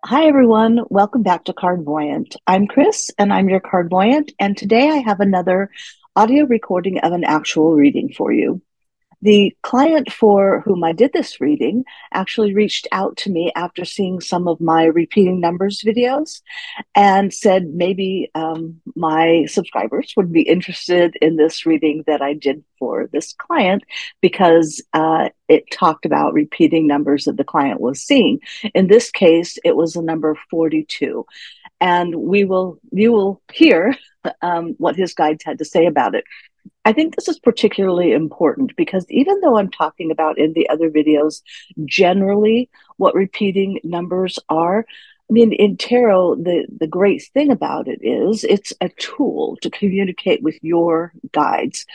Hi, everyone. Welcome back to Cardvoyant. I'm Kris, and I'm your Cardvoyant. And today I have another audio recording of an actual reading for you. The client for whom I did this reading actually reached out to me after seeing some of my repeating numbers videos and said maybe my subscribers would be interested in this reading that I did for this client because it talked about repeating numbers that the client was seeing. In this case, it was the number 42. And you will hear what his guides had to say about it. I think this is particularly important because even though I'm talking about in the other videos generally what repeating numbers are, I mean, in tarot, the great thing about it is it's a tool to communicate with your guides.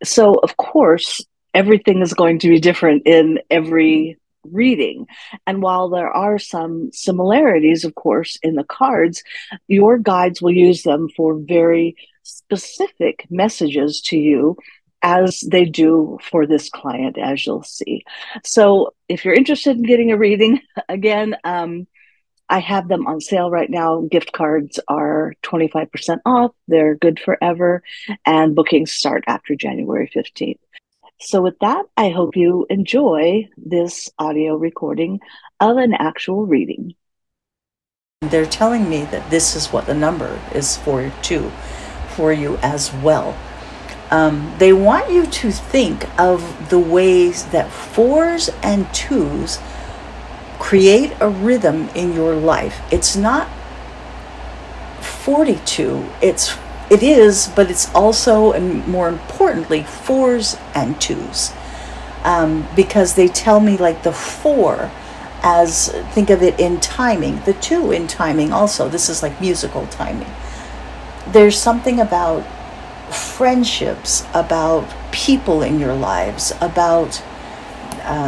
So, of course, everything is going to be different in every reading. And while there are some similarities, of course, in the cards, your guides will use them for very specific messages to you as they do for this client, as you'll see. So if you're interested in getting a reading, again, I have them on sale right now. Gift cards are 25% off. They're good forever, and bookings start after January 15th. So, with that, I hope you enjoy this audio recording of an actual reading. They're telling me that this is what the number is for you as well. They want you to think of the ways that fours and twos create a rhythm in your life. It's not 42, it is, but it's also, and more importantly, fours and twos. Because they tell me like the four, as think of it in timing, the two in timing also. This is like musical timing. There's something about friendships, about people in your lives, about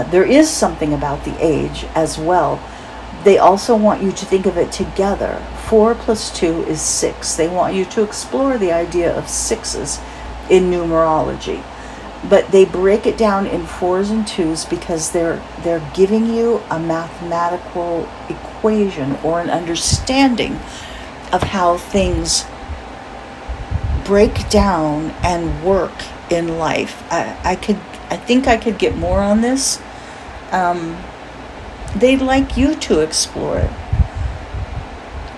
there is something about the age as well. They also want you to think of it together. 4 plus 2 is 6. They want you to explore the idea of sixes in numerology. But they break it down in fours and twos because they're giving you a mathematical equation or an understanding of how things break down and work in life. I think I could get more on this. They'd like you to explore it.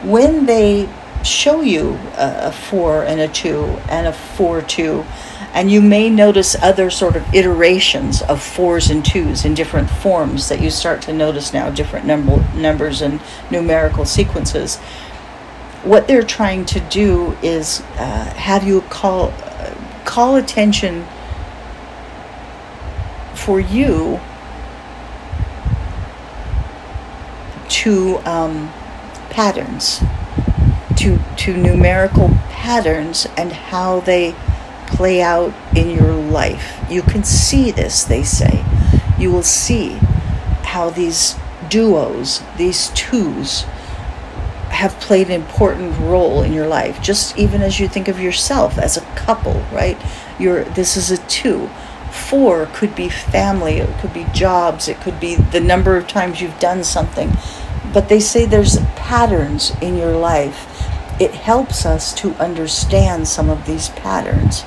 When they show you a 4 and a 2 and a 4-2, and you may notice other sort of iterations of 4s and 2s in different forms that you start to notice now, different numbers and numerical sequences. What they're trying to do is have you call attention for you to patterns, to numerical patterns and how they play out in your life. You can see this, they say. You will see how these duos, these twos, have played an important role in your life. Just even as you think of yourself as a couple, right? This is a 2. 4 could be family, it could be jobs, it could be the number of times you've done something. But they say there's patterns in your life. It helps us to understand some of these patterns,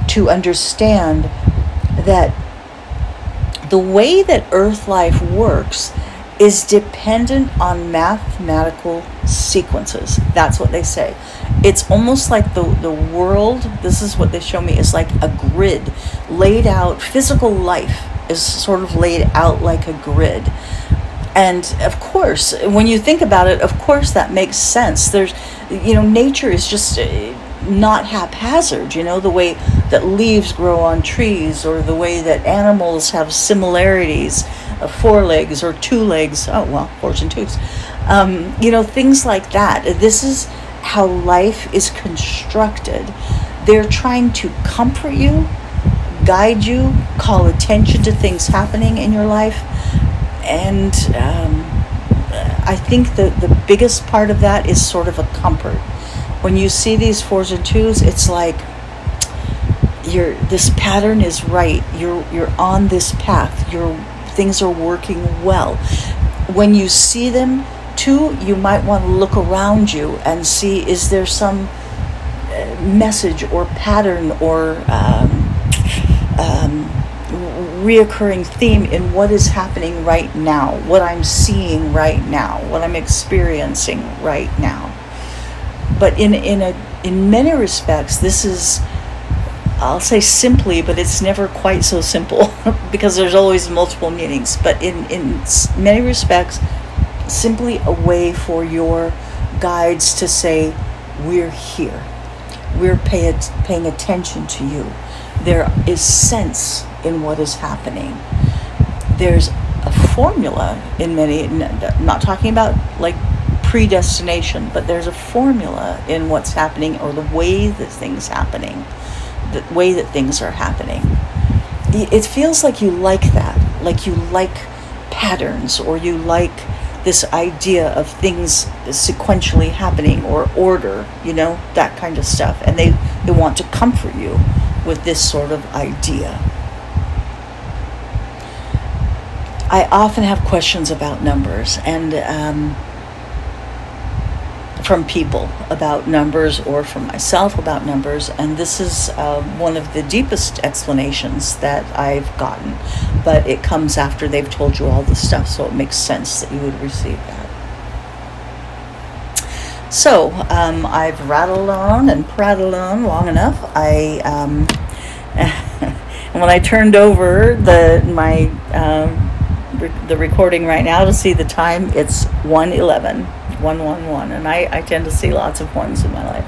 to understand that the way that Earth life works is dependent on mathematical sequences. That's what they say. It's almost like the world, this is what they show me, is like a grid laid out. Physical life is sort of laid out like a grid. And of course, when you think about it, of course that makes sense. There's, nature is just not haphazard, the way that leaves grow on trees, or the way that animals have similarities, 4 legs or 2 legs. Oh, well, 4s and 2s. Things like that. This is how life is constructed. They're trying to comfort you, guide you, call attention to things happening in your life. And I think the biggest part of that is sort of a comfort. When you see these 4s and 2s, it's like this pattern is right. You're on this path. Things are working well. When you see them, Two, you might want to look around you and see, is there some message or pattern or reoccurring theme in what is happening right now, what I'm seeing right now, what I'm experiencing right now. But in many respects, this is, I'll say simply, but it's never quite so simple because there's always multiple meanings. But in many respects, simply a way for your guides to say, we're here. We're paying attention to you. There is sense in what is happening. There's a formula in many, I'm not talking about like predestination, but there's a formula in what's happening, or the way that things happening, the way that things are happening. It feels like you like that, like you like patterns, or you like this idea of things sequentially happening, or order, that kind of stuff. And they want to comfort you with this sort of idea. I often have questions about numbers, and from people about numbers, or from myself about numbers, and this is one of the deepest explanations that I've gotten, but it comes after they've told you all the stuff, so it makes sense that you would receive that. So I've rattled on and prattled on long enough. And when I turned over the recording right now to see the time, it's 1:11. 111, and I tend to see lots of ones in my life.